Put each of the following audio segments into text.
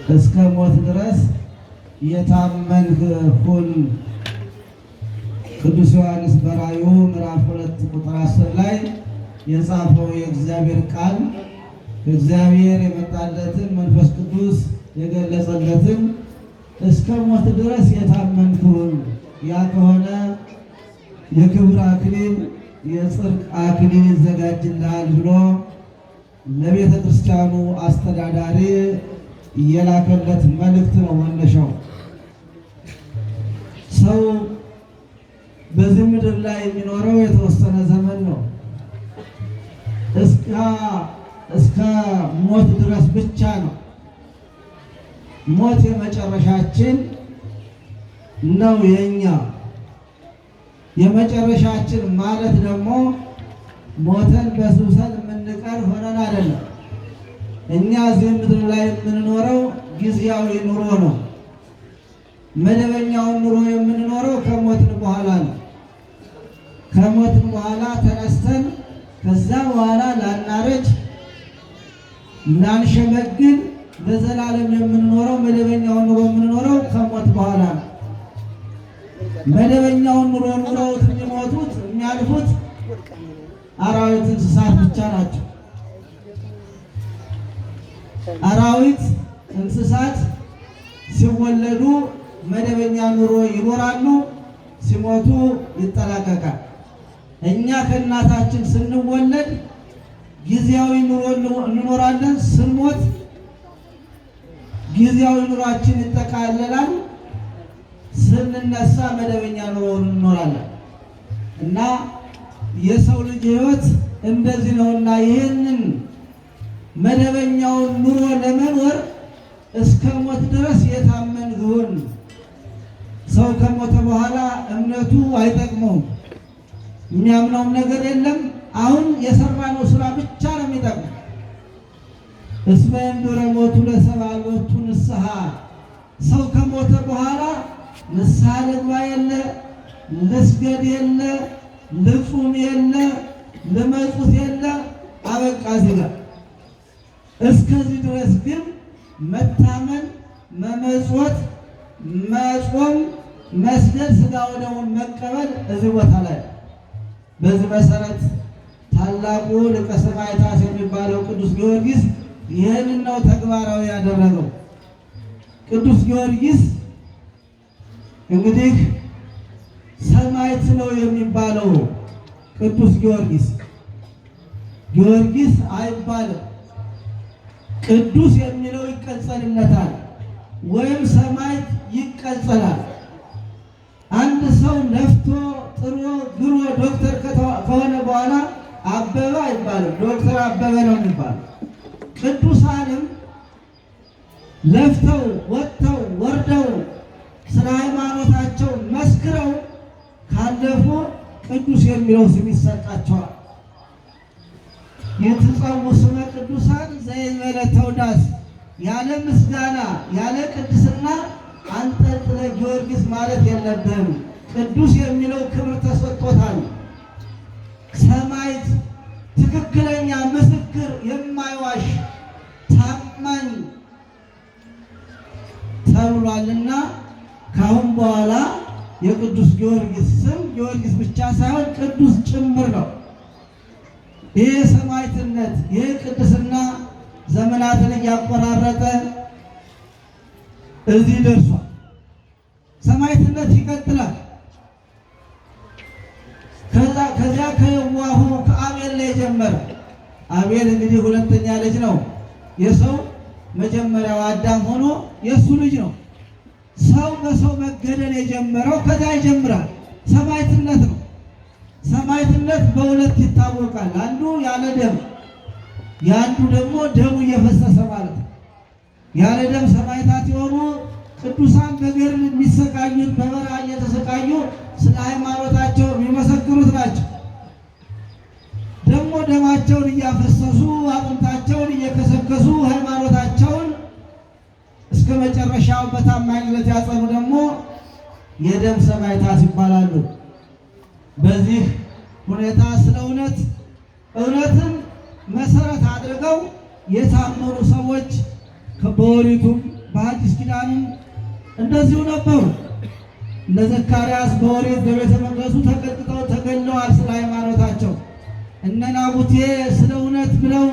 እስከ ሞት ድረስ የታመንህ ሁን። ቅዱስ ዮሐንስ በራእዩ ምዕራፍ 2 ቁጥር 10 ላይ የጻፈው የእግዚአብሔር ቃል እግዚአብሔር የመጣለትን መንፈስ ቅዱስ የገለጸለትን እስከ ሞት ድረስ የታመንህ ሁን። ያ ከሆነ የክብር አክሊል የጽድቅ አክሊል ይዘጋጅልሃል ብሎ ለቤተ ክርስቲያኑ አስተዳዳሪ የላከለት መልእክት ነው መነሻው። ሰው በዚህ ምድር ላይ የሚኖረው የተወሰነ ዘመን ነው። እስከ ሞት ድረስ ብቻ ነው። ሞት የመጨረሻችን ነው። የኛ የመጨረሻችን ማለት ደግሞ ሞተን በስብሰን የምንቀር ሆነን አይደለም። እኛ እዚህ ምድር ላይ የምንኖረው ጊዜያዊ ኑሮ ነው። መደበኛውን ኑሮ የምንኖረው ከሞትን በኋላ ነው። ከሞትን በኋላ ተነስተን ከዛ በኋላ ላናረጅ ላንሸመግል ለዘላለም የምንኖረው መደበኛውን ኑሮ የምንኖረው ከሞት በኋላ ነው። መደበኛውን ኑሮ ኑረውት የሚሞቱት የሚያልፉት አራዊት፣ እንስሳት ብቻ ናቸው። አራዊት፣ እንስሳት ሲወለዱ መደበኛ ኑሮ ይኖራሉ፣ ሲሞቱ ይጠላቀቃል። እኛ ከእናታችን ስንወለድ ጊዜያዊ ኑሮ እንኖራለን፣ ስንሞት ጊዜያዊ ኑሯችን ይጠቃለላል፣ ስንነሳ መደበኛ ኑሮ እንኖራለን። እና የሰው ልጅ ሕይወት እንደዚህ ነውና ይህንን መደበኛውን ኑሮ ለመኖር እስከ ሞት ድረስ የታመንህ ሁን። ሰው ከሞተ በኋላ እምነቱ አይጠቅመውም፣ የሚያምነውም ነገር የለም። አሁን የሰራነው ስራ ብቻ ነው የሚጠቅመው። እስመ እምድኅረ ሞቱ ለሰብእ አልቦቱ ንስሐ። ሰው ከሞተ በኋላ ንስሐ ልግባ የለ፣ ልስገድ የለ፣ ልጹም የለ፣ ልመጹት የለ፣ አበቃ እዚህ ጋር። እስከዚህ ድረስ ግን መታመን፣ መመጽወት፣ መጾም፣ መስገድ፣ ሥጋ ወደሙን መቀበል እዚህ ቦታ ላይ። በዚህ መሰረት ታላቁ ሊቀ ሰማዕታት የሚባለው ቅዱስ ጊዮርጊስ ይህንን ነው ተግባራዊ ያደረገው። ቅዱስ ጊዮርጊስ እንግዲህ ሰማዕት ነው የሚባለው። ቅዱስ ጊዮርጊስ አይባልም። ቅዱስ የሚለው ይቀጸልለታል ወይም ሰማዕት ይቀጸላል። አንድ ሰው ለፍቶ ጥሮ ግሮ ዶክተር ከሆነ በኋላ አበበ አይባልም፣ ዶክተር አበበ ነው የሚባለው። ቅዱሳንም ለፍተው ወጥተው ወርደው ስለ ሃይማኖታቸው መስክረው ካለፉ ቅዱስ የሚለው ስም ይሰጣቸዋል። የትጸውዕ ስመ ቅዱሳን ዘእንበለ ተውዳስ። ያለ ምስጋና ያለ ቅድስና አንጠልጥለ ጊዮርጊስ ማለት የለብህም። ቅዱስ የሚለው ክብር ተሰጥቶታል። ሰማዕት ትክክለኛ ምስክር፣ የማይዋሽ ታማኝ ተብሏልና ካሁን በኋላ የቅዱስ ጊዮርጊስ ስም ጊዮርጊስ ብቻ ሳይሆን ቅዱስ ጭምር ነው። ይህ ሰማዕትነት ይህ ቅድስና ዘመናትን እያቆራረጠ እዚህ ደርሷል። ሰማዕትነት ይቀጥላል። ከዚያ ከየዋሁ ከአቤል ላይ ጀመረ። አቤል እንግዲህ ሁለተኛ ልጅ ነው። የሰው መጀመሪያው አዳም ሆኖ የእሱ ልጅ ነው። ሰው በሰው መገደል የጀመረው ከዚያ ይጀምራል። ሰማዕትነት ነው። ሰማዕትነት በሁለት ይታወቃል። አንዱ ያለ ደም፣ የአንዱ ደግሞ ደሙ እየፈሰሰ ማለት ነው። ያለ ደም ሰማዕታት የሆኑ ቅዱሳን በገድል የሚሰቃዩት በበረሃ እየተሰቃዩ ስለ ሃይማኖታቸው የሚመሰክሩት ናቸው። ደግሞ ደማቸውን እያፈሰሱ አጥንታቸውን እየከሰከሱ ሃይማኖታቸውን እስከ መጨረሻው በታማኝነት ያጸኑ ደግሞ የደም ሰማዕታት ይባላሉ። በዚህ ሁኔታ ስለ እውነትን መሰረት አድርገው የታመኑ ሰዎች በኦሪቱም በአዲስ ኪዳንም እንደዚሁ ነበሩ። እነ ዘካርያስ በኦሪት በቤተ መቅደሱ ተቀጥቅጠው ተገለዋል ስለ ሃይማኖታቸው። እነ ናቡቴ ስለ እውነት ብለው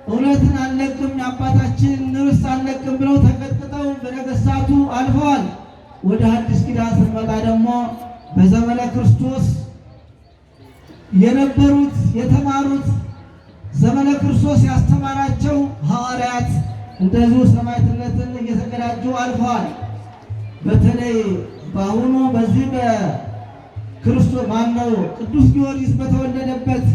እውነትን አንለቅም የአባታችን ርስት አንለቅም ብለው ተቀጥቅጠው በነገሥታቱ አልፈዋል። ወደ አዲስ ኪዳን ስንመጣ ደግሞ በዘመነ ክርስቶስ የነበሩት የተማሩት ዘመነ ክርስቶስ ያስተማራቸው ሐዋርያት እንደዚሁ ሰማዕትነትን እየተቀዳጁ አልፈዋል። በተለይ በአሁኑ በዚህ በክርስቶስ ማነው ቅዱስ ጊዮርጊስ በተወለደበት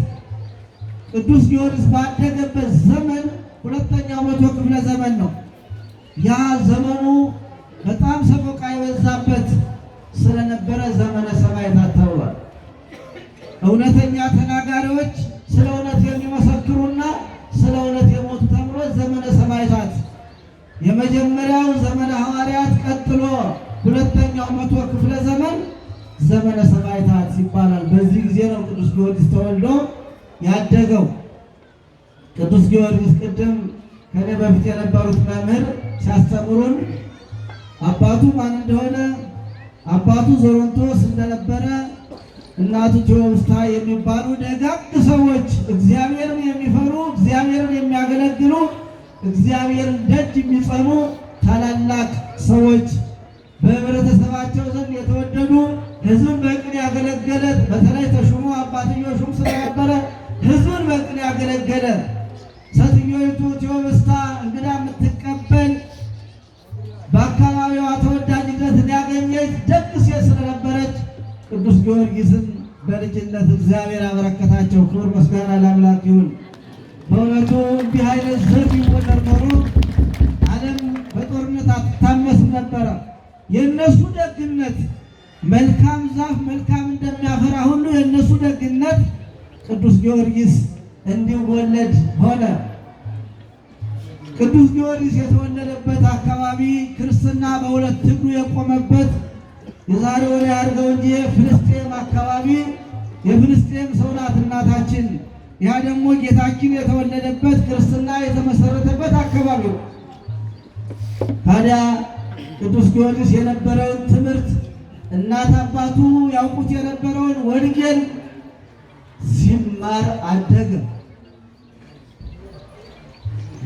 ቅዱስ ጊዮርጊስ ባደገበት ዘመን ሁለተኛው መቶ ክፍለ ዘመን ነው። ያ ዘመኑ በጣም ሰቆቃ የበዛበት ስለነበረ ዘመነ ሰማዕታት ተብሏል። እውነተኛ ተናጋሪዎች ስለ እውነት የሚመሰክሩና ስለ እውነት የሞቱ ተብሎ ዘመነ ሰማዕታት፣ የመጀመሪያው ዘመነ ሐዋርያት ቀጥሎ ሁለተኛው መቶ ክፍለ ዘመን ዘመነ ሰማዕታት ይባላል። በዚህ ጊዜ ነው ቅዱስ ጊዮርጊስ ተወልዶ ያደገው። ቅዱስ ጊዮርጊስ ቅድም ከኔ በፊት የነበሩት መምህር ሲያስተምሩን አባቱ ማን እንደሆነ አባቱ ዞሮንቶስ እንደነበረ እናቱ ቴዎብስታ የሚባሉ ደጋግ ሰዎች እግዚአብሔርን የሚፈሩ እግዚአብሔርን የሚያገለግሉ እግዚአብሔርን ደጅ የሚጸኑ ታላላቅ ሰዎች በህብረተሰባቸው ዘንድ የተወደዱ ሕዝብን በቅን ያገለገለ በተለይ ተሹሞ አባትየው ሹም ስለነበረ ሕዝብን በቅን ያገለገለ ሴትዮይቱ ቴዎብስታ እንግዳ የምትቀበል በአካባቢዋ ተወዳጅነትን ያገኘች ደግ ሴት ስለነበረች ቅዱስ ጊዮርጊስን በልጅነት እግዚአብሔር አበረከታቸው። ክብር ምስጋና ለአምላክ ይሁን። በእውነቱ እንዲህ አይነት ዘር ቢወለድ ኖሮ ዓለም በጦርነት አትታመስም ነበረ። የእነሱ ደግነት መልካም ዛፍ መልካም እንደሚያፈራ ሁሉ የእነሱ ደግነት ቅዱስ ጊዮርጊስ እንዲወለድ ሆነ። ቅዱስ ጊዮርጊስ የተወለደበት አካባቢ ክርስትና በሁለት እግሩ የቆመበት የዛሬ ወሬ አድርገው እንጂ ፍልስጤም አካባቢ የፍልስጤም ሰው ናት እናታችን። ያ ደግሞ ጌታችን የተወለደበት ክርስትና የተመሰረተበት አካባቢ ነው። ታዲያ ቅዱስ ጊዮርጊስ የነበረውን ትምህርት እናት አባቱ ያውቁት የነበረውን ወንጌል ሲማር አደገ።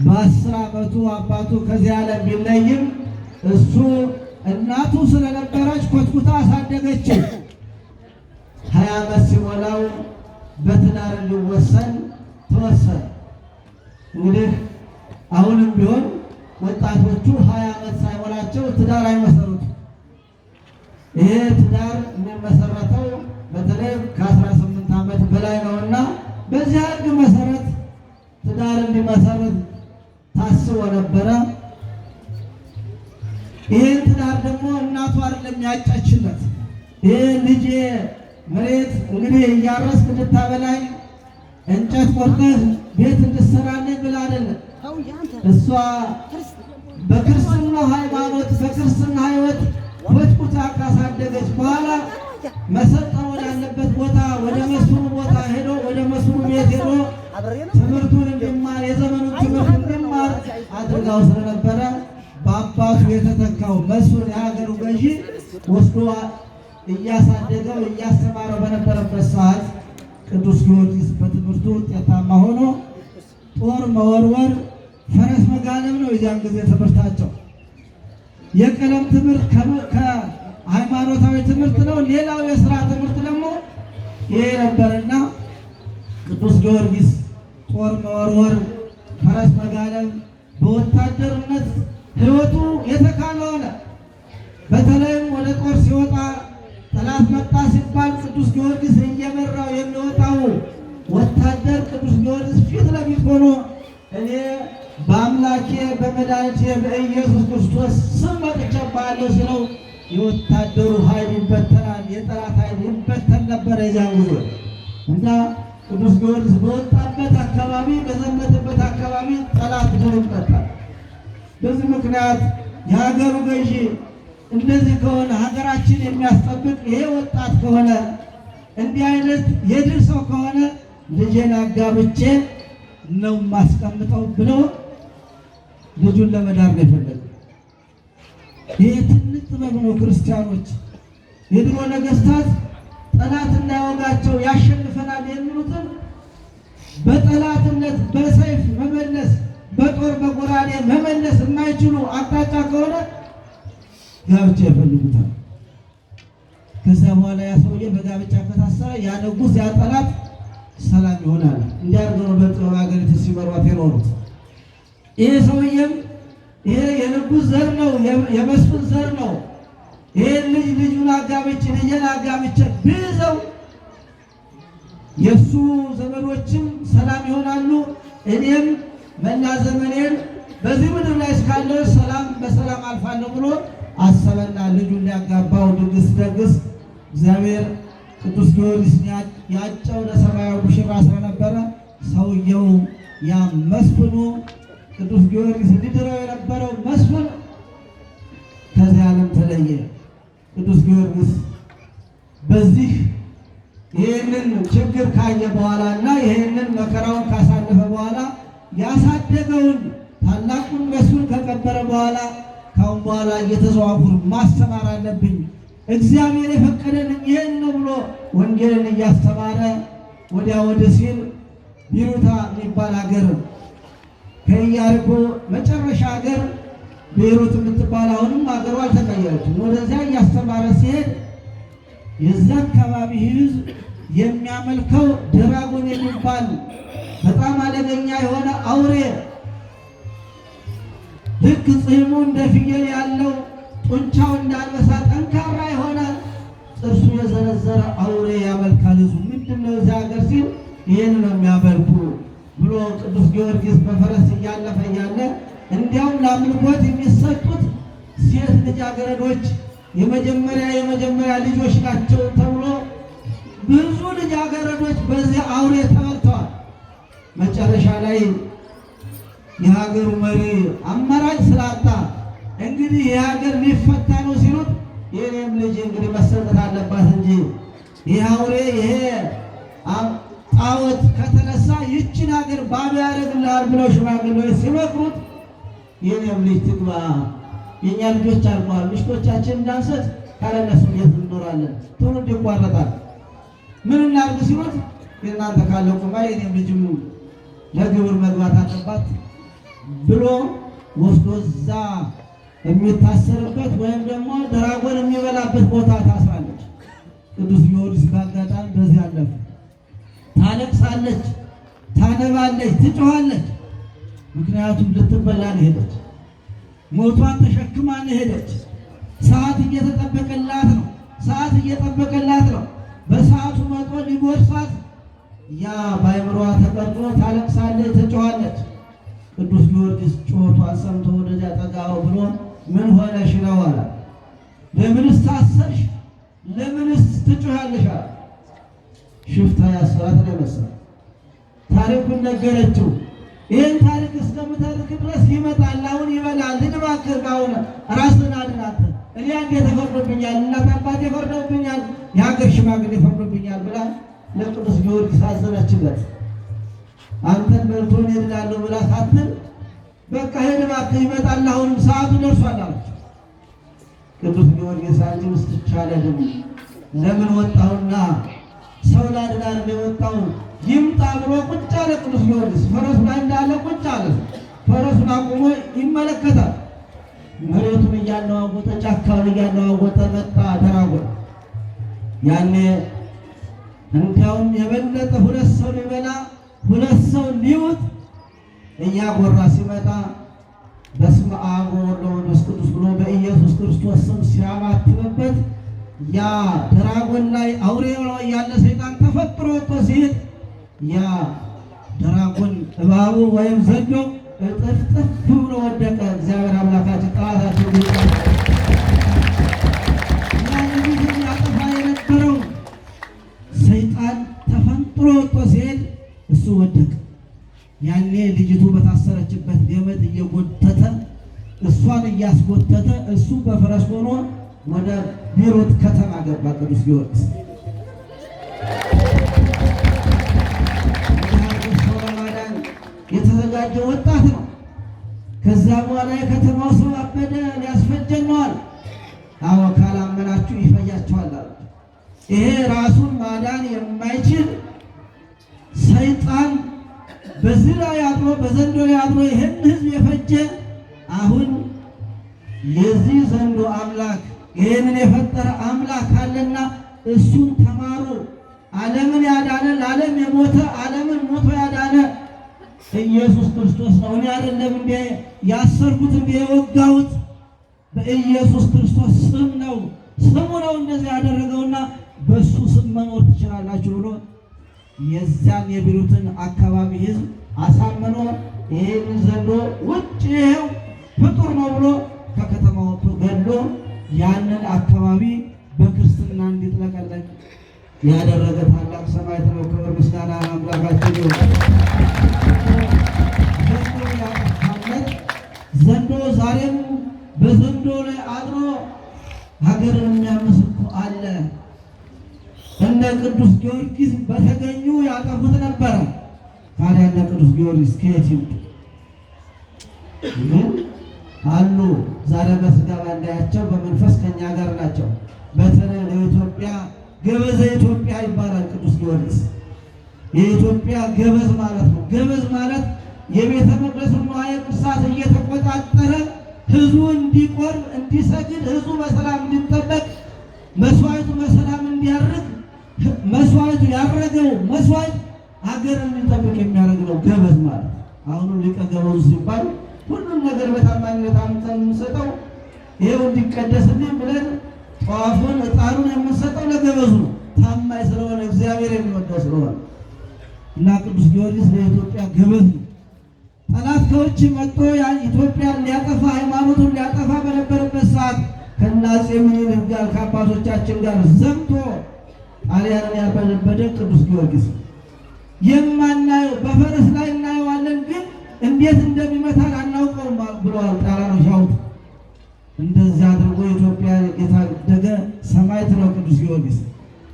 በ10 ዓመቱ አባቱ ከዚህ ዓለም ቢለይም እሱ እናቱ ስለነበረች ኮትኩታ አሳደገችው። 20 ዓመት ሲሞላው በትዳር እንዲወሰን ተወሰነ። እንግዲህ አሁንም ቢሆን ወጣቶቹ 20 ዓመት ሳይሞላቸው ትዳር አይመሰረቱም። ይሄ ትዳር የሚመሰረተው በተለይ ከ18 ዓመት በላይ ነውና በዚህ ሕግ መሰረት ትዳር እንዲመሰረት ታስቦ ነበረ። ይህን ትዳር ደግሞ እናቱ አይደለም ያጫችለት። ይህ ልጄ መሬት እንግዲህ እያረስክ እንድታበላኝ እንጨት ቆርጠህ ቤት እንድትሰራልኝ ብላ አይደለም። እሷ በክርስትና ሃይማኖት በክርስትና ሕይወት ኮትኩታ ካሳደገች በኋላ መሰልጠን ወዳለበት ቦታ ወደ መስሩ ቦታ ሄዶ ወደ መስሩ ቤት ሄዶ ትምህርቱን እንዲማር የዘመኑን ትምህርት እንዲማር አድርጋው ስለነበረ በአባቱ የተተካው መስፍን የሀገሩ ገዢ ወስዶ እያሳደገው እያስተማረው በነበረበት ሰዓት ቅዱስ ጊዮርጊስ በትምህርቱ ውጤታማ ሆኖ ጦር መወርወር፣ ፈረስ መጋለብ ነው የዚያን ጊዜ ትምህርታቸው። የቀለም ትምህርት ከሃይማኖታዊ ትምህርት ነው። ሌላው የሥራ ትምህርት ደግሞ ይሄ ነበርና ቅዱስ ጊዮርጊስ ጦር መወርወር፣ ፈረስ መጋለብ በወታደርነት ሕይወቱ የተካለ ሆነ። በተለይም ወደ ጦር ሲወጣ ጠላት መጣ ሲባል ቅዱስ ጊዮርጊስ እየመራው የሚወጣው ወታደር ቅዱስ ጊዮርጊስ ፊት ለፊት ሆኖ እኔ በአምላኬ በመድኃኒቴ በኢየሱስ ክርስቶስ ስም መጥቼብሃለሁ ሲለው የወታደሩ ኃይል ይበተናል፣ የጠላት ኃይል ይበተን ነበር የዚያን ጊዜ እና ቅዱስ ጊዮርጊስ በወጣበት አካባቢ በዘመተበት አካባቢ ጠላት ድል ይመታል። በዚህ ምክንያት የሀገሩ ገዢ እንደዚህ ከሆነ ሀገራችን የሚያስጠብቅ ይሄ ወጣት ከሆነ እንዲህ አይነት የድል ሰው ከሆነ ልጄን አጋብቼ ነው ማስቀምጠው ብለው ልጁን ለመዳር ነው የፈለገው። ይህ ትልቅ ጥበብ ነው። ክርስቲያኖች የድሮ ነገሥታት ጠላት እንዳይወጋቸው ያሸንፈናል የሚሉትን በጠላትነት በሰይፍ መመለስ በጦር በጎራዴ መመለስ የማይችሉ አቅጣጫ ከሆነ ጋብቻ ይፈልጉታል። ከዛ በኋላ ያ ሰውዬ በጋብቻ ከታሰረ ያ ንጉሥ ያ ጠላት ሰላም ይሆናል። እንዲያርገው በጥበብ ሀገሪቱ ሲመሯት የኖሩት። ይሄ ሰውዬም ይሄ የንጉሥ ዘር ነው፣ የመስፍን ዘር ነው። ይሄን ልጁን አጋብቼ ልጄን አጋብቼ ብይዘው የእሱ ዘመዶችም ሰላም ይሆናሉ፣ እኔም መላ ዘመኔን በዚህ ምድር ላይ እስካለ ሰላም በሰላም አልፋለሁ ብሎ አሰበና ልጁን ሊያጋባው ድግስ ደግስ። እግዚአብሔር ቅዱስ ጊዮርጊስን ያጨው ለሰማያዊ ሙሽራ ስለነበረ ሰውየው ያ መስፍኑ ቅዱስ ጊዮርጊስ ሊድረው የነበረው መስፍን ከዚህ ዓለም ተለየ። ቅዱስ ጊዮርጊስ በዚህ ይህንን ችግር ካየ በኋላና ይህንን መከራውን ካሳለፈ በኋላ ያሳደገውን ታላቁን መስፍን ከቀበረ በኋላ ካሁን በኋላ እየተዘዋወሩ ማስተማር አለብኝ፣ እግዚአብሔር የፈቀደልኝ ይህን ነው ብሎ ወንጌልን እያስተማረ ወዲያ ወደ ሲል ቢሩታ የሚባል ሀገር ከኢያሪኮ መጨረሻ ሀገር ቤይሩት የምትባል አሁንም ሀገሯ አልተቀየረችም። ወደዚያ እያስተማረ ሲሄድ የዛ አካባቢ ሕዝብ የሚያመልከው ድራጎን የሚባል በጣም አደገኛ የሆነ አውሬ ልክ ፂሙ እንደ ፍየል ያለው ጡንቻው እንዳንበሳ ጠንካራ የሆነ ጥርሱ የዘረዘረ አውሬ ያመልካል ሕዝቡ። ምንድነው እዚያ ሀገር ሲል ይህን ነው የሚያመልኩ ብሎ ቅዱስ ጊዮርጊስ በፈረስ እያለፈ እያለ እንዲያውም ለአምልኮት የሚሰጡት ሴት ልጃገረዶች የመጀመሪያ ልጆች ናቸው ተብሎ ብዙ ልጃገረዶች በዚህ አውሬ ተበልተዋል። መጨረሻ ላይ የሀገሩ መሪ አማራጭ ስላጣ እንግዲህ የሀገር ሊፈታ ነው ሲሉት የኔም ልጅ እንግዲህ መሰጠት አለባት እንጂ ይህ አውሬ ይሄ ጣዖት ከተነሳ ይችን ሀገር ባዶ ያደርግልሃል ብለው ሽማግሌዎች ሲመክሩት የኔም ልጅ ትግባ፣ የእኛ ልጆች አልቀዋል፣ ምሽቶቻችን እንዳንሰጥ ካለነሱ ቤት እንኖራለን፣ ትውልድ ይቋረጣል፣ ምን እናድርግ ሲሉት የእናንተ ካለቁማ የኔም ልጅም ለግብር መግባት አለባት ብሎ ወስዶ እዛ የሚታሰርበት ወይም ደግሞ ድራጎን የሚበላበት ቦታ ታስራለች። ቅዱስ ጊዮርጊስ በአጋጣሚ በዚህ አለፈ። ታለቅሳለች፣ ታነባለች፣ ትጮኻለች። ምክንያቱም ልትበላ ነው ሄደች። ሞቷን ተሸክማ ነው ሄደች። ሰዓት እየተጠበቀላት ነው። ሰዓት እየጠበቀላት ነው። በሰዓቱ መጦ ሊጎርሳት ያ ባይምሯ ተቀርጾ ታለቅሳለች፣ ትጮኻለች። ቅዱስ ጊዮርጊስ ጮቷን ሰምቶ ወደዚያ ጠጋው ብሎ ምን ሆነሽ ነው አለ። ለምንስ ታሰርሽ? ለምንስ ትጮኻለሽ? ሽፍታ ያሰራት ነው መሰለኝ። ታሪኩን ነገረችው። ይህን ታሪክ እስከምታርክ ድረስ ይመጣል፣ አሁን ይበላል፣ ልንባክህ አሁን ራስን አድናት። እኔ አንዴ ተፈርዶብኛል፣ እናት አባቴ ፈርዶብኛል፣ የሀገር ሽማግሌ ፈርዶብኛል ብላ ለቅዱስ ጊዮርጊስ አዘነችለት። አንተን በልቶን ሄድላለሁ ብላ ሳትል በቃ ሄድ እባክህ ይመጣል፣ አሁንም ሰዓቱ ደርሷል አለች። ቅዱስ ጊዮርጊስ አንቺ ውስጥ ይቻለንም ለምን ወጣሁና ሰው ላድናር የወጣው ይምጣ ብሎ ቁጭ አለ። ቅዱስ ጊዮርጊስ ፈረሱ ላይ እንዳለ ቁጭ አለ። ፈረሱን አቁሞ ይመለከታል። መሬቱን እያነዋወጠ ጫካውን እያነዋወጠ መጣ ድራጎን። ያኔ እንዲያውም የበለጠ ሁለት ሰው ሊበላ ሁለት ሰው ሊውጥ እያጎራ ሲመጣ በስመ አብ ወወልድ ወመንፈስ ቅዱስ ብሎ በኢየሱስ ክርስቶስ ስም ሲያማትብበት ያ ድራጎን ላይ አውሬው ላይ ያለ ሰይጣን ተፈጥሮ ወጥቶ ሲሄድ ያ ድራጎን እባቡ ወይም ዘንዶ እጥፍጥፍ ብሎ ወደቀ። እግዚአብሔር አምላካችን ጠላታችን ያጠፋ የነበረው ሰይጣን ተፈንጥሮ ወጥቶ ሲሄድ እሱ ወደቀ። ያኔ ልጅቱ በታሰረችበት ገመድ እየጎተተ እሷን እያስጎተተ እሱ በፈረስ ሆኖ ወደ ቤይሩት ከተማ ገባ። ቅዱስ ጊዮርጊስ የተዘጋጀ ወጣት ነው። ከዛ በኋላ የከተማው ሰው አበደ፣ ሊያስፈጀን ነዋል። ይሄ ራሱን ማዳን የማይችል ሰይጣን በዚህ ላይ አድሮ በዘንዶ ላይ አድሮ ይህን ሕዝብ የፈጀ አሁን የዚህ ዘንዶ አምላክ ይህንን የፈጠረ አምላክ አለና እሱን ተማሩ። ዓለምን ያዳነ ለዓለም የሞተ ዓለምን ሞቶ ያዳነ ኢየሱስ ክርስቶስ ነው። እኔ አይደለም እንዴ ያሰርኩት እንዴ የወጋሁት በኢየሱስ ክርስቶስ ስም ነው። ስሙ ነው እንደዚህ ያደረገውና በሱ ስም መኖር ትችላላችሁ ብሎ የዚያን የቢሩትን አካባቢ ሕዝብ አሳምኖ ይህን ዘንዶ ውጭ ይኸው ፍጡር ነው ብሎ ከከተማ ወጥቶ ገሎ ያንን አካባቢ በክርስትና እንዲጥለቀለቅ ያደረገ ታላቅ ሰማዕት ነው። ክብር ምስጋና አምላካችን ይሁን። ዘንዶ ዛሬም በዘንዶ ላይ አድሮ ሀገርን የሚያምስ እኮ አለ። እነ ቅዱስ ጊዮርጊስ በተገኙ ያጠፉት ነበረ። ታዲያ እነ ቅዱስ ጊዮርጊስ ከየት ይምጡ አሉ? ዛሬ በስጋ ባንዳያቸው በመንፈስ ከኛ ጋር ናቸው። በተለይ ለኢትዮጵያ ገበዘ ኢትዮጵያ ይባላል ቅዱስ ጊዮርጊስ። የኢትዮጵያ ገበዝ ማለት ነው። ገበዝ ማለት የቤተ መቅደሱን ንዋየ ቅድሳት እየተቆጣጠረ ሕዝቡ እንዲቆርብ እንዲሰግድ፣ ሕዝቡ በሰላም እንዲጠበቅ፣ መስዋዕቱ በሰላም እንዲያርግ፣ መስዋዕቱ ያረገው መስዋዕት ሀገር እንዲጠብቅ የሚያደርግ ነው ገበዝ ማለት። አሁንም ሊቀ ገበዙ ሲባል ሁሉም ነገር በታማኝነት አምጥተን የምንሰጠው ይሄው እንዲቀደስልኝ ብለን ጧፉን ዕጣኑን የምንሰጠው ለገበዙ ነው። ታማኝ ስለሆነ እግዚአብሔር የሚወደው ስለሆነ እና ቅዱስ ጊዮርጊስ ለኢትዮጵያ ገበዝ ነው። ጠላት ከውጭ መጥቶ ኢትዮጵያን ሊያጠፋ ሃይማኖቱን ሊያጠፋ በነበረበት ሰዓት ከአፄ ምኒልክ ጋር ከአባቶቻችን ጋር ዘምቶ ጣሊያንን ያርበደበደ ቅዱስ ጊዮርጊስ የማናየው በፈረስ ላይ እናየዋለን፣ ግን እንዴት እንደሚመታን አናውቀውም ብለዋል ጣሊያኖች ያውት። እንደዚያ አድርጎ ኢትዮጵያ የታደገ ሰማዕት ነው ቅዱስ ጊዮርጊስ።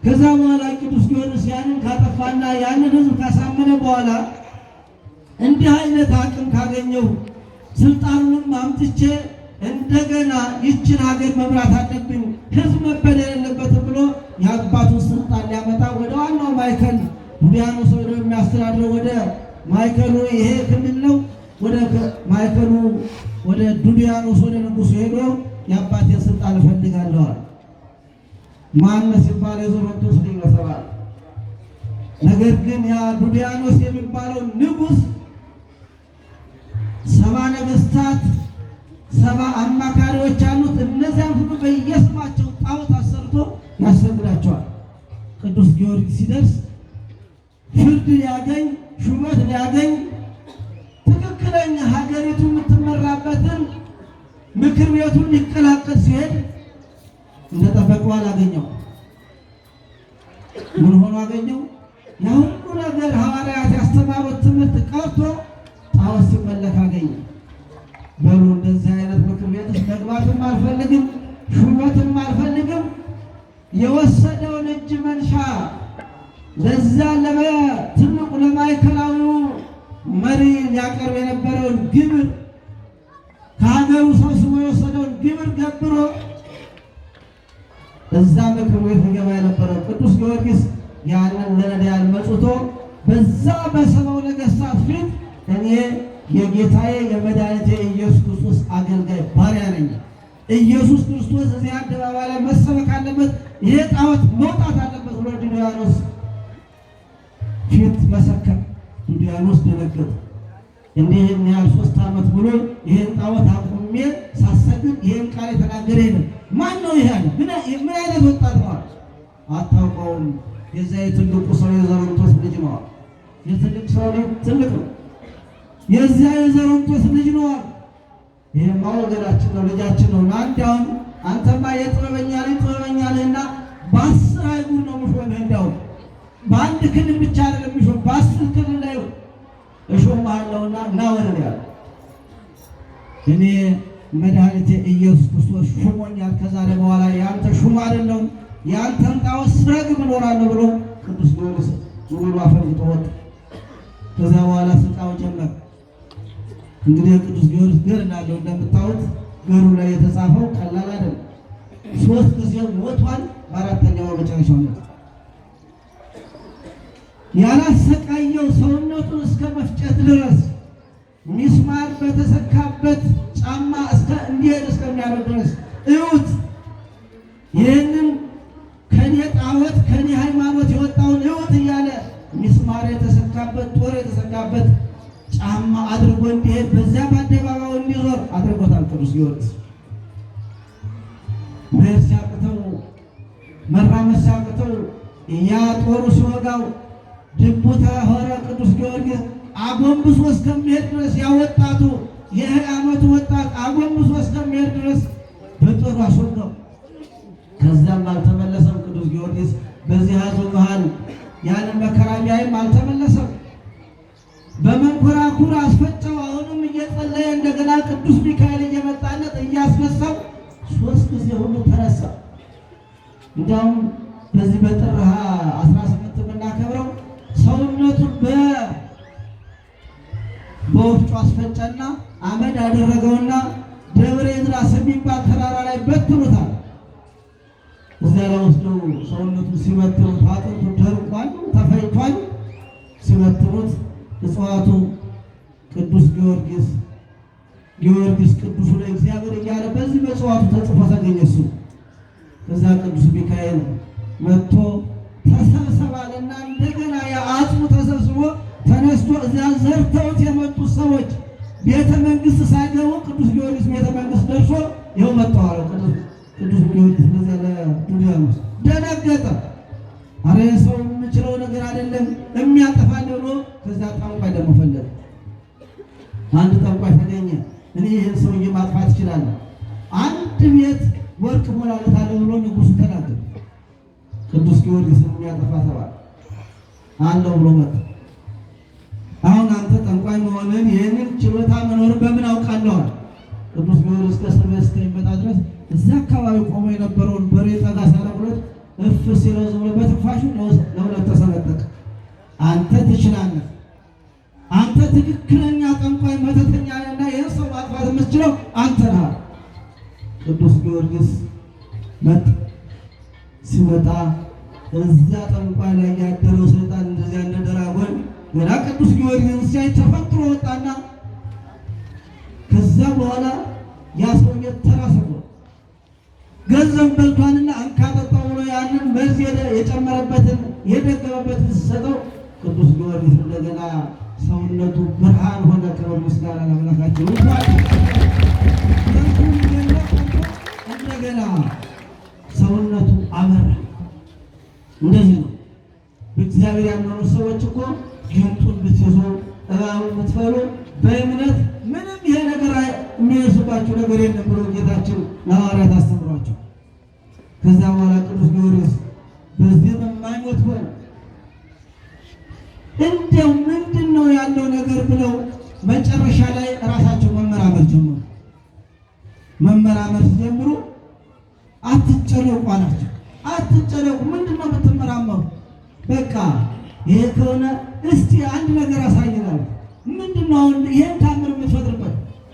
ከዛ በኋላ ቅዱስ ጊዮርጊስ ያንን ካጠፋና ያንን ሕዝብ ካሳመነ በኋላ እንዲህ አይነት አቅም ካገኘው ስልጣኑንም አምጥቼ እንደገና ይችን ሀገር መምራት አለብኝ፣ ሕዝብ መበደል የለበትም ብሎ የአባቱን ስልጣን ሊያመጣ ወደ ዋናው ማዕከል ዱዲያኖስ ወደ የሚያስተዳድረው ወደ ማዕከሉ ይሄ ክልል ነው። ወደ ማዕከሉ ወደ ዱዲያኖስ ወደ ንጉሱ ሄዶ የአባቴን ስልጣን እፈልጋለሁ። ማነው ሲባል የዘሮንቶስ ልጅ ነው ተባለ። ነገር ግን ያ ዱዲያኖስ የሚባለው ንጉስ 70 ነገስታት 70 አማካሪዎች አሉት። እነዚያን ሁሉ በየስማቸው ጣዖት አሰርቶ ያሰግዳቸዋል። ቅዱስ ጊዮርጊስ ሲደርስ ፍርድ ሊያገኝ ሹመት ሊያገኝ ትክክለኛ ሀገሪቱ የምትመራበትን ምክር ቤቱን ሊቀላቀል ሲሄድ እንደጠበቀው አላገኘው። ምን ሆኖ አገኘው? ያ ሁሉ ነገር ሐዋርያት ያስተማሩት ትምህርት ቀርቶ ጣዖት ሲመለክ አገኘ። በሉ እንደዚህ አይነት ምክር ቤት መግባትም አልፈልግም፣ ሹመትም አልፈልግም። የወሰደውን እጅ መንሻ ለዛ ትልቁ ለማዕከላዊው መሪ ሊያቀርብ የነበረውን ግብር ከሀገሩ ሰብስቦ የወሰደውን ግብር ገብሮ እዛ ምክር ቤት ሊገባ የነበረው ቅዱስ ጊዮርጊስ ያንን ለነዳያን መጽቶ በዛ በ70 ነገስታት ፊት እኔ የጌታዬ የመድኃኒቴ ኢየሱስ ክርስቶስ አገልጋይ ባሪያ ነኝ፣ ኢየሱስ ክርስቶስ እዚህ አደባባይ ላይ መሰበክ አለበት፣ ይሄ ጣዖት መውጣት አለበት ብሎ ዱዲያኖስ ፊት መሰከረ። ዱዲያኖስ ደነገጠ። እንዲህን ያህል 3 ዓመት ብሎ ይሄን ጣዖት አቁሜ ሳሰግድ ይሄን ቃል የተናገረ የለም። ማን ነው ይሄ? ምን አይነት ወጣት ነው? አታውቀውም። የዛ የትልቁ ሰው የዘሮንቶስ ልጅ ነው። የትልቅ ሰው ልጅ ትልቅ ነው። የዚያ የዘሮንቶስ ልጅ ነው። ይሄማ ወገናችን ነው፣ ልጃችን ነው። አንዳውን አንተማ የጥበበኛ ልጅ ጥበበኛ ነህና በ10 አይጉር ነው ምሾምህ። እንዳው በአንድ ክልል ብቻ አይደለም ምሾም፣ በ10 ክልል ላይ እሾምሃለሁና ና ወረድ ያለ እኔ መድኃኒቴ ኢየሱስ ክርስቶስ ሹሞኛል። ከዛሬ በኋላ ያንተ ሹም አይደለም፣ ያንተን ጣዖት ስረግም እኖራለሁ ብሎ ቅዱስ ጊዮርጊስ ሙሉ አፈንግጦ ወጣ። ከዛ በኋላ ስልጣኑ ጀመረ። እንግዲህ ቅዱስ ጊዮርጊስ ገድል አለው እንደምታዩት። ገድሉ ላይ የተጻፈው ቀላል አይደለም። 3 ጊዜ ሞቷል። በአራተኛው መጨረሻው ነው። ያላሰቃየው ሰውነቱን እስከ መፍጨት ድረስ ሚስማር በተሰካበት ጫማ እንዲሄድ እስከሚያደርግ ድረስ እዩት። ይህንን ከኔ ጣዖት ከኔ ሃይማኖት የወጣውን እዩት እያለ ሚስማር የተሰካበት ጦር የተሰካበት ጫማ አድርጎ እንዲሄድ በዚያ በአደባባዩ እንዲዞር አድርጎታል ቅዱስ ጊዮርጊስ። መሄድ ሲያቅተው መራመድ ሲያቅተው ያ ጦሩ ሲወጋው ድቡተ ሆረ ቅዱስ ጊዮርጊስ አጎንብሶ እስከሚሄድ ድረስ ያወጣቱ የ20 ዓመቱ ወጣት አጎንብሶ እስከሚሄድ ድረስ በጦሩ አስወጋው። ከዛም አልተመለሰም ቅዱስ ጊዮርጊስ። በዚህ ሕዝብ መሃል ያንን መከራ ቢያይም አልተመለሰም። በመንኮራኩር አስፈጨው። አሁንም እየጸለየ እንደገና ቅዱስ ሚካኤል እየመጣለት እያስነሳው 3 ጊዜ ሁሉ ተነሳ። እንዲያውም በዚህ በጥር 18 የምናከብረው ሰውነቱን በወፍጮ አስፈጨና አመድ አደረገውና ደብረ ኤድራስ የሚባል ተራራ ላይ በትኑታል። እዚያ ላይ ወስደው ሰውነቱን ሲመትኑት አጥንቱ ደርቋል፣ ተፈጭቷል። ሲመትኑት እጽዋቱ ቅዱስ ጊዮርጊስ ጊዮርጊስ ቅዱሱ ለእግዚአብሔር እያለ በዚህ በእጽዋቱ ተጽፎ ተገኘ። እሱ ከዛ ቅዱስ ሚካኤል መጥቶ ተሰብሰባልና እንደገና የአጽሙ ተሰብስቦ ተነስቶ እዚያ ዘርተውት የመጡት ሰዎች ቤተ መንግስት ሳይገቡ ቅዱስ ጊዮርጊስ ቤተ መንግስት ደርሶ ይኸው መጥተዋል። ቅዱስ ጊዮርጊስ በዚያ ለዱንያኖስ ደነገጠ። አረ ሰው የምችለው ነገር አይደለም የሚያጠፋኝ ብሎ ከዛ ጠንቋይ ደግሞ ፈለገ። አንድ ጠንቋይ ተገኘ። እኔ ይህን ሰውዬ ማጥፋት እችላለሁ፣ አንድ ቤት ወርቅ ሞላለታለሁ ብሎ ንጉሱ ተናገረ። ቅዱስ ጊዮርጊስ የሚያጠፋ ተባለ አለው ብሎ መጣ። አሁን አንተ ጠንቋይ መሆንን ይህንን ችሎታ መኖር በምን አውቃለሁ? ቅዱስ ጊዮርጊስ ከእስር ቤት እስከሚመጣ ድረስ እዚያ አካባቢ ቆሞ የነበረውን በሬ ጠጋ ሲያደርጉለት እፍ ሲለው ዝም ብሎ በትንፋሹ ለሁለት ተሰነጠቀ። አንተ ትችላለህ፣ አንተ ትክክለኛ ጠንቋይ መተተኛ ነህና ይህን ሰው ማጥፋት የምትችለው አንተ ነህ። ቅዱስ ጊዮርጊስ መጣ። ሲመጣ እዚያ ጠንቋይ ላይ ያደረው ሰይጣን እንደዚያ እንደ ድራጎን ገና ቅዱስ ጊዮርጊስ ሲያይ ተፈጥሮ ወጣና ከዛ በኋላ ያ ሰውዬ ተራሰው ገንዘብ በልቷንና አንካጠጣው ብሎ ያንን መርዝ የጨመረበትን የደገመበትን ሲሰጠው ቅዱስ ጊዮርጊስ እንደገና ሰውነቱ ብርሃን ሆነ። ክብር ምስጋና ለአምላካችን። እንደገና ሰውነቱ አመራ። እንደዚህ ነው በእግዚአብሔር ያመኑ ሰዎች እኮ ጊንጡን ብትይዙ እባቡን ብትፈሩ በእምነት ምንም ይሄ ነገር የሚደርስባችሁ ነገር የለም ብሎ ጌታችን ለሐዋርያት አስተምሯቸው። ከዛ በኋላ ቅዱስ ጊዮርጊስ በዚህ መማኞት ሆነ። እንደው ምንድን ነው ያለው ነገር ብለው መጨረሻ ላይ ራሳቸው መመራመር ጀመሩ። መመራመር ሲጀምሩ አትጨነቁ አላቸው። አትጨነቁ፣ ምንድን ነው የምትመራመሩ? በቃ ይሄ ከሆነ እስቲ አንድ ነገር አሳይናል። ምንድን ነው አሁን ይሄን ታምር የምትፈጥርበት?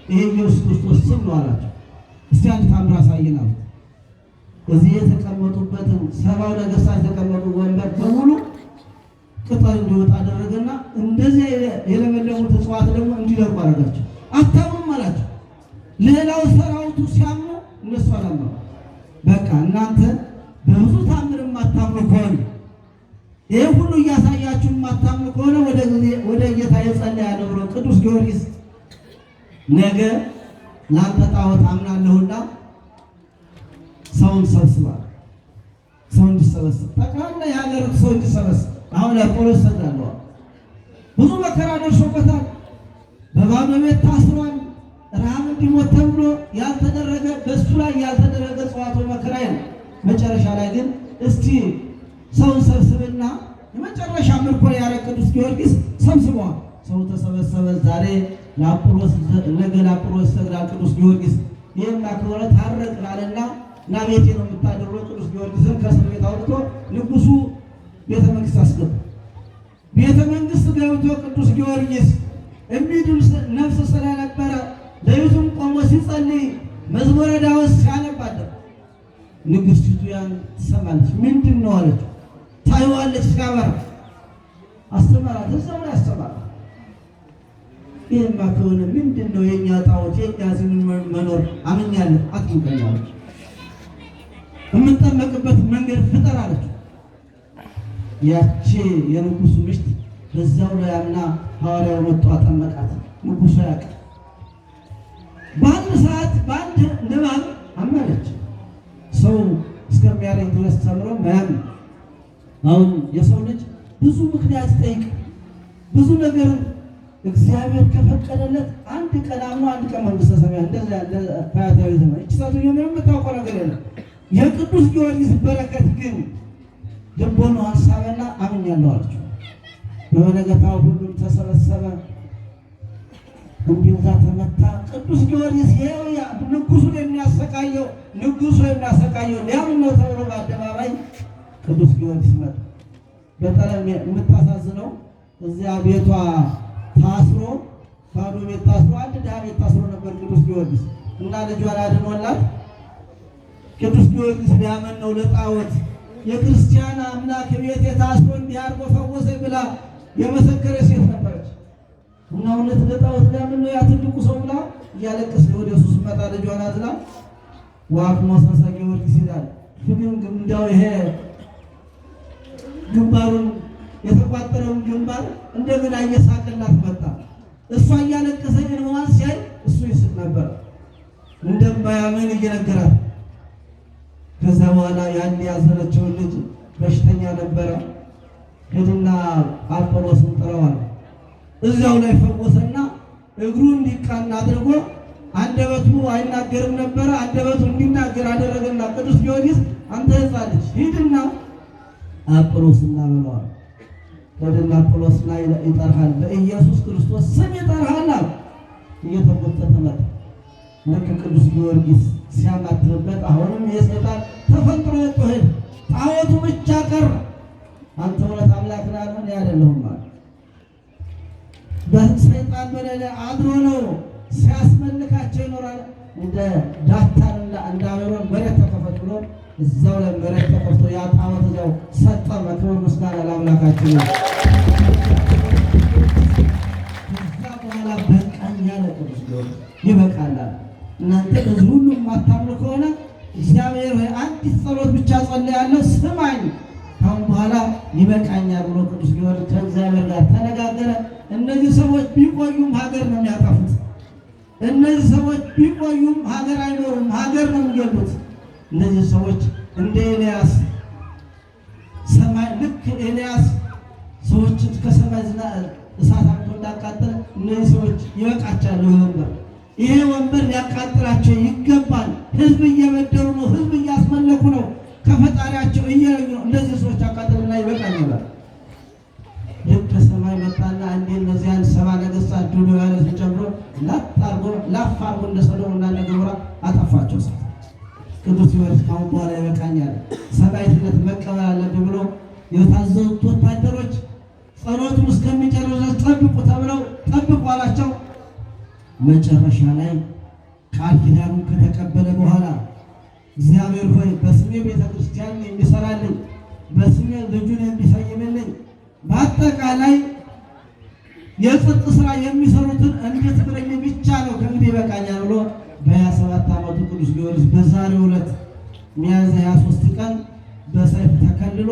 ይሄ ኢየሱስ ክርስቶስ ስም ነው አላቸው። እስቲ አንድ ታምር አሳይናል። እዚህ የተቀመጡበትን 70 ነገሥታት የተቀመጡ ወንበር በሙሉ ቅጠል እንዲወጣ አደረገና እንደዚህ የለመለሙት እጽዋት ደግሞ እንዲደርቁ አደረጋቸው። አታምኑም አላቸው። ሌላው ሰራዊቱ ሲያምኑ እነሱ አላመኑ። በቃ እናንተ በብዙ ታምር የማታምኑ ከሆነ ይሄ ሁሉ እያሳያችሁ የማታምኑ ከሆነ ወደ ጌታ የጸለያለሁ ብሎ ቅዱስ ጊዮርጊስ ነገ ላንተ ጣዖት አምናለሁና ሰውን ሰብስባል። ሰው እንዲሰበስብ ጠቅላላ የሀገር ሰው እንዲሰበስብ አሁን ለፖሊስ ሰጥቷል። ብዙ መከራ ደርሶበታል። በባዶ ቤት ታስሯል። ረሃብ እንዲሞት ተብሎ ያልተደረገ በሱ ላይ ያልተደረገ ጽዋቶ መከራ ነው። መጨረሻ ላይ ግን እስቲ ሰውን ሰብስብና የመጨረሻ ምርኮ ያለ ቅዱስ ጊዮርጊስ ሰብስበዋል። ሰው ተሰበሰበ። ዛሬ ለአጵሎስ ነገ ለአጵሎስ ሰግዳ ቅዱስ ጊዮርጊስ ይህና ከሆነ ታረቅናልና እና ቤቴ ነው የምታደርገው። ቅዱስ ጊዮርጊስን ከእስር ቤት አውጥቶ ንጉሱ ቤተ መንግስት አስገባ። ቤተ መንግስት ገብቶ ቅዱስ ጊዮርጊስ የሚድን ነፍስ ስለነበረ ለይቱም ቆሞ ሲጸልይ መዝሙረ ዳዊት ሲያነባለ ንግስቲቱ ያን ትሰማለች። ምንድን ነው አለች። ታየዋለች ሲያበራ አስተማራት፣ እዛው ላይ አስተማራት። ይህማ ከሆነ ምንድን ነው የእኛ ጣዖት የእኛ ዝምን መኖር አምኛለሁ አትንቀኛለች። የምንጠመቅበት መንገድ ፍጠር አለች። ያቺ የንጉሱ ምሽት በዛው ላይ አምና ሐዋርያው መጥቶ አጠመቃት። ንጉሱ ያውቅ በአንድ ሰዓት በአንድ ንባብ አመነች። ሰው እስከሚያረኝ ድረስ ተምሮ ማያም። አሁን የሰው ልጅ ብዙ ምክንያት ይጠይቅ ብዙ ነገር እግዚአብሔር ከፈቀደለት አንድ ቀን አምኖ አንድ ቀን መንግሥተ ሰማያት እንደዛ ያለ ፈያታዊ ዘመን እቺ ሰዓቱ የምታውቀው ነገር የለም። የቅዱስ ጊዮርጊስ በረከት ግን ልቦና ሀሳበና አምኛለሁ አለችው። በነገታው ሁሉም ተሰበሰበ። እንዲሁ ተመታ። ቅዱስ ጊዮርጊስ ንጉሱን የሚያሰቃየው ሊያምን ነው ተብሎ በአደባባይ ቅዱስ ጊዮርጊስ መጣ። በጣም የምታሳዝነው እዚያ ቤቷ ታስሮ ባዶ ቤት ታስሮ አንድ ድሃ ቤት ታስሮ ነበር ቅዱስ ጊዮርጊስ እና ልጇን አድኖላት ቅዱስ ጊዮርጊስ ሊያምን ነው ለጣዖት የክርስቲያን አምላክ ቤት ታስሮ እንዲህ አድርጎ ፈወሰኝ ብላ የመሰከረ ሴት ነበረች። እና እውነት ለጣዖት ሊያምን ነው ያ ትልቁ ሰው ብላ እያለቀሰ ወደ ኢየሱስ መጣ። ልጇን አዝላ ዋክሞ ሰሰ ጊዮርጊስ ይላል። ግን እንዳው ይሄ ግንባሩን የተቋጠረውን ግንባር እንደገና እየሳቀላት መጣ። እሷ እያለቀሰች እንኳን ሲያይ እሱ ይስቅ ነበር እንደማያምን እየነገራት። ከዛ በኋላ ያን ያዘነችውን ልጅ በሽተኛ ነበረ። ሄድና አጵሎስን ጥረዋል። እዚያው ላይ ፈወሰና እግሩ እንዲቃና አድርጎ አንደበቱ አይናገርም ነበረ። አንደበቱ እንዲናገር አደረገና ቅዱስ ጊዮርጊስ አንተ ሕፃን ልጅ ሂድና አጵሎስን በለዋል። ወደና አጵሎስን ይጠራሃል፣ በኢየሱስ ክርስቶስ ስም ይጠራሃል። እየተጎተተ መጣ። ልክ ቅዱስ ጊዮርጊስ ሲያማትርበት አሁንም የሰይጣን ተፈንጥሮ ወጥቶ ሄደ። ጣዖቱ ብቻ ቀረ። አንተ እውነት አምላክ ነህ አልሆነ አይደለሁም ማለት በሰይጣን በሌላ አድሮ ነው ሲያስመልካቸው ይኖራል። እንደ ዳታንና እንደ አሜሮን መሬት ተከፈትሎ እዛው ላይ መሬት ተከፍቶ ያ ጣዖት እዛው ሰጠመ። ክብር ምስጋና ለአምላካችን ነው። ከዛ በኋላ በቃኝ ያለ ቅዱስ ጊዮርጊስ ይበቃላል። እናንተ በዚህ ሁሉ የማታምኑ ከሆነ እግዚአብሔር ሆይ አንዲት ጸሎት ብቻ ጸልያለሁ ስማኝ፣ ካሁን በኋላ ይበቃኛል ብሎ ቅዱስ ጊዮርጊስ ከእግዚአብሔር ጋር ተነጋገረ። እነዚህ ሰዎች ቢቆዩም ሀገር ነው የሚያጠፉት። እነዚህ ሰዎች ቢቆዩም ሀገር አይኖሩም፣ ሀገር ነው የሚገቡት። እነዚህ ሰዎች እንደ ኤልያስ ሰማይ ልክ ኤልያስ ሰዎች ከሰማይ እሳት አምጥቶ እንዳቃጠለ እነዚህ ሰዎች ይበቃቻሉ። ይሄ ወንበር ሊያቃጥላቸው ይገባል። ህዝብ እየበደሉ ነው፣ ህዝብ እያስመለኩ ነው፣ ከፈጣሪያቸው እየለዩ ነው። እንደዚህ ሰዎች አቃጥልና ይበቃኛል። ልክ ከሰማይ መጣና እንዴ እነዚያን 70 ነገሥታት ዱልያኖስን ጨምሮ ላፍ አርጎ እንደ ሰዶምና እንደ ገሞራ አጠፋቸው። ቅዱስ ጊዮርጊስ ካሁን በኋላ ይበቃኛል፣ ሰማዕትነት መቀበል አለብኝ ብሎ የታዘዙት ወታደሮች ጸሎቱን እስከሚጨርሱ ጠብቁ ተብለው ጠብቁ አላቸው። መጨረሻ ላይ ቃል ኪዳኑን ከተቀበለ በኋላ እግዚአብሔር ሆይ በስሜ ቤተክርስቲያን የሚሰራልኝ በስሜ ልጁን የሚሰይምልኝ በአጠቃላይ የጽድቅ ስራ የሚሰሩትን እንድትምረኝ ብቻ ነው ከእንግዲህ ይበቃኛል ብሎ በ27 ዓመቱ ቅዱስ ጊዮርጊስ በዛሬው ዕለት ሚያዝያ 23 ቀን በሰይፍ ተከልሎ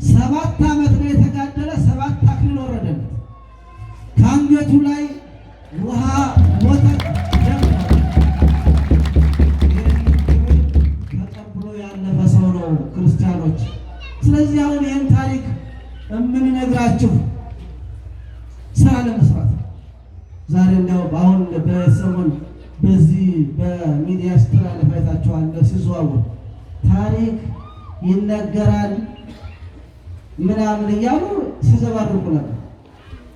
7 ዓመት ነው የተጋደለ። 7 አክሊል ወረደለት። ከአንገቱ ላይ ውሃ ወተት ተቀብሎ ያለፈ ሰው ነው ክርስቲያኖች። ስለዚህ አሁን ይህን ታሪክ የምንነግራችሁ ስራ ለመስራት ዛሬ እንዲያው አሁን በሰሞን በዚህ በሚዲያ ስትራለፍ አይታችኋል። ሲዘዋወር ታሪክ ይነገራል ምናምን እያሉ ሲዘባርቁ ነበር።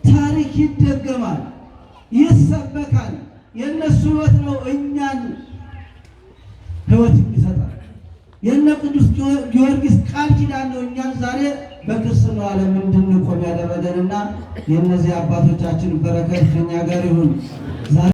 ታሪክ ይደገማል፣ ይሰበካል። የእነሱ ሕይወት ነው እኛን ሕይወት የሚሰጣል። የእነ ቅዱስ ጊዮርጊስ ቃል ኪዳን ነው እኛን ዛሬ በክርስትናው ዓለም እንድንቆም ያደረገንና የእነዚህ አባቶቻችን በረከት ከኛ ጋር ይሁን።